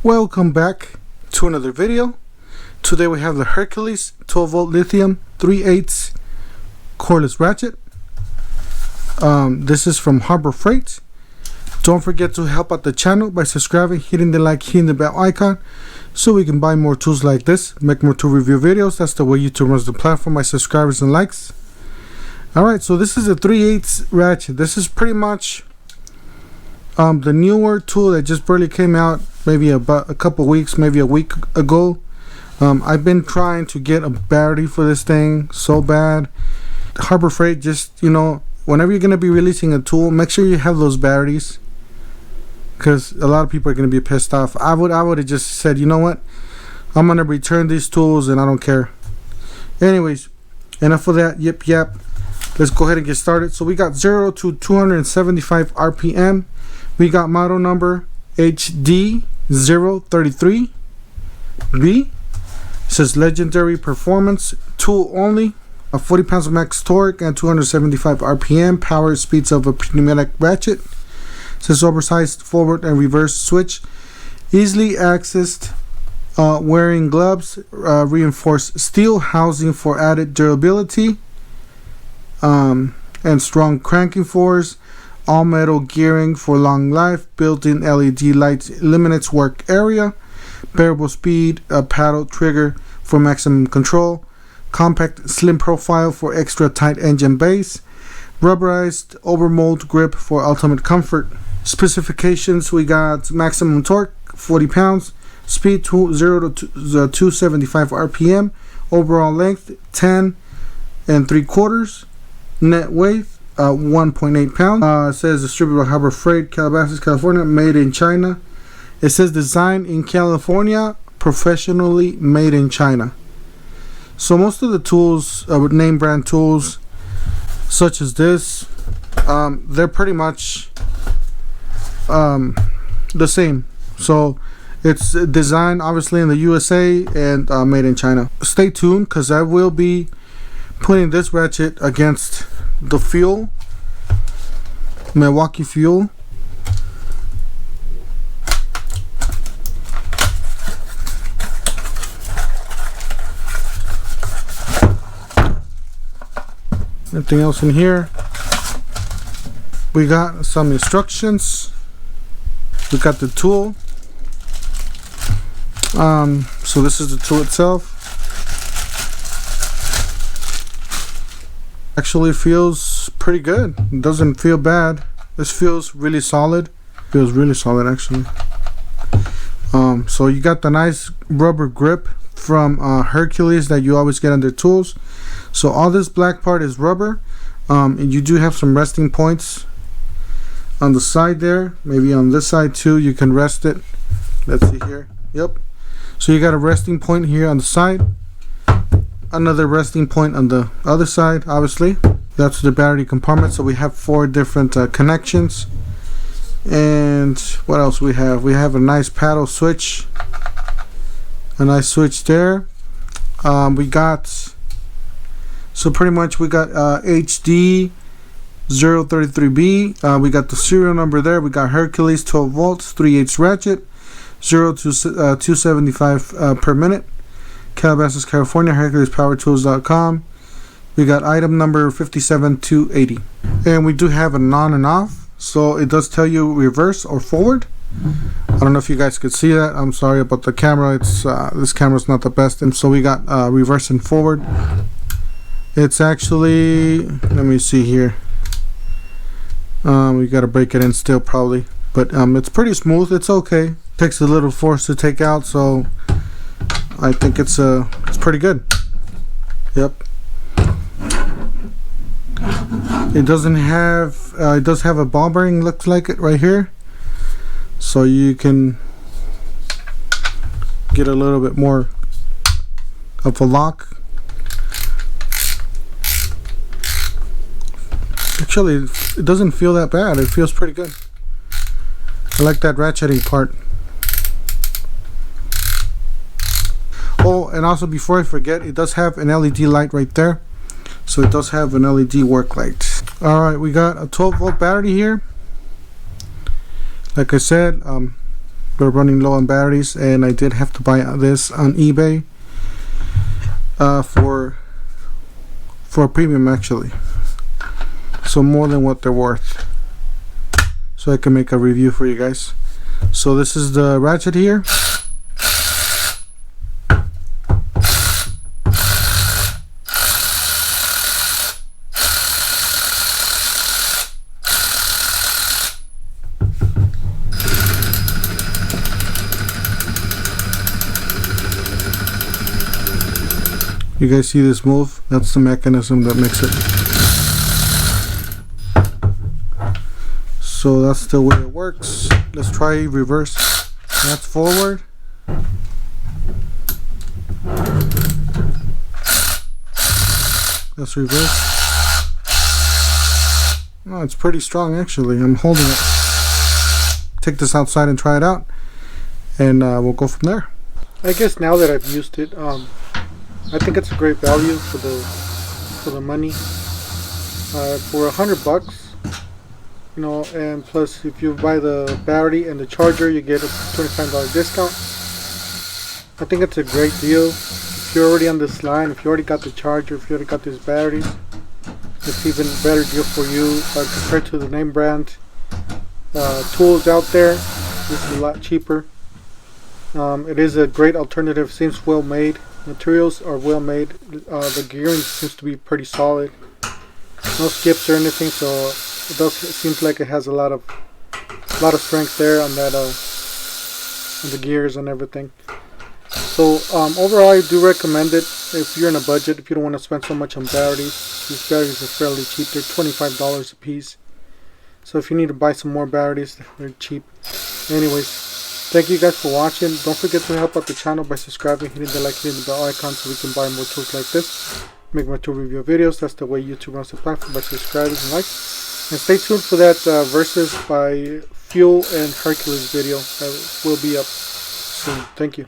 Welcome back to another video. Today we have the Hercules 12 volt lithium 3/8 cordless ratchet. This is from Harbor Freight. Don't forget to help out the channel by subscribing, hitting the like, hitting the bell icon, so we can buy more tools like this, make more tool review videos. That's the way YouTube runs the platform, by subscribers and likes. Alright, so this is a 3/8 ratchet. This is pretty much the newer tool that just barely came out, maybe about a couple weeks, maybe a week ago. I've been trying to get a battery for this thing so bad. Harbor Freight, just, you know, whenever you're going to be releasing a tool, make sure you have those batteries, because a lot of people are going to be pissed off. I would have just said, you know what, I'm going to return these tools and I don't care. Anyways, enough of that yip yap. Let's go ahead and get started. So we got 0 to 275 RPM. We got model number HD033B. It says legendary performance, tool only, 40 pounds of max torque and 275 RPM. Power speeds of a pneumatic ratchet. It says oversized forward and reverse switch. Easily accessed, wearing gloves, reinforced steel housing for added durability, and strong cranking force. All metal gearing for long life. Built-in LED lights eliminates work area. Variable speed, paddle trigger for maximum control. Compact slim profile for extra tight engine base. Rubberized overmold grip for ultimate comfort. Specifications: we got maximum torque 40 pounds, speed 0 to 275 RPM, overall length 10 3/4, net weight 1.8 pounds. It says distributed by Harbor Freight, Calabasas, California, made in China. It says designed in California, professionally made in China. So most of the tools, name brand tools such as this, they're pretty much the same. So it's designed obviously in the USA and made in China. Stay tuned, because I will be putting this ratchet against the fuel, Milwaukee fuel. Anything else in here? We got some instructions. We got the tool. So this is the tool itself. Actually feels pretty good. It doesn't feel bad. This feels really solid. Feels really solid actually. So you got the nice rubber grip from Hercules that you always get on their tools. So all this black part is rubber, and you do have some resting points on the side there. Maybe on this side too, you can rest it. Let's see here. Yep. So you got a resting point here on the side, another resting point on the other side. Obviously, that's the battery compartment. So we have 4 different connections. And what else we have? We have a nice paddle switch, a nice switch there. We got, so pretty much we got HD033B. We got the serial number there. We got Hercules 12 volts 3/8 ratchet, 0 to 275 per minute. Calabasas, California, HerculesPowerTools.com. We got item number 57280. And we do have an on and off, so it does tell you reverse or forward. I don't know if you guys could see that. I'm sorry about the camera. It's this camera's not the best. And so we got reverse and forward. It's actually, let me see here. We gotta break it in still probably, but it's pretty smooth. It's okay. Takes a little force to take out, so I think it's pretty good. Yep. It doesn't have it does have a ball bearing, looks like it right here, so you can get a little bit more of a lock. Actually, it doesn't feel that bad. It feels pretty good. I like that ratcheting part. Oh, and also before I forget, it does have an LED light right there. So it does have an LED work light. Alright, we got a 12 volt battery here. Like I said, We're running low on batteries, and I did have to buy this on eBay for a premium, actually, so more than what they're worth, so I can make a review for you guys. So this is the Ratchet here. You guys see this move? That's the mechanism that makes it. So that's the way it works. Let's try reverse. That's forward. Let's reverse. Oh, it's pretty strong actually. I'm holding it. Take this outside and try it out, and we'll go from there. I guess now that I've used it, I think it's a great value for the money. For $100, you know, and plus if you buy the battery and the charger, you get a $25 discount. I think it's a great deal. If you're already on this line, if you already got the charger, if you already got these batteries, it's even a better deal for you compared to the name brand tools out there. This is a lot cheaper. It is a great alternative. Seems well made. Materials are well made. The gearing seems to be pretty solid. No skips or anything, so it seems like it has a lot of strength there on that on the gears and everything. So overall, I do recommend it if you're in a budget. If you don't want to spend so much on batteries, these batteries are fairly cheap. They're $25 a piece. So if you need to buy some more batteries, they're cheap. Anyways, thank you guys for watching. Don't forget to help out the channel by subscribing, hitting the like, hitting the bell icon so we can buy more tools like this. Make more tool review videos. That's the way YouTube runs the platform, by subscribing and like. And stay tuned for that Versus by Fuel and Hercules video that will be up soon. Thank you.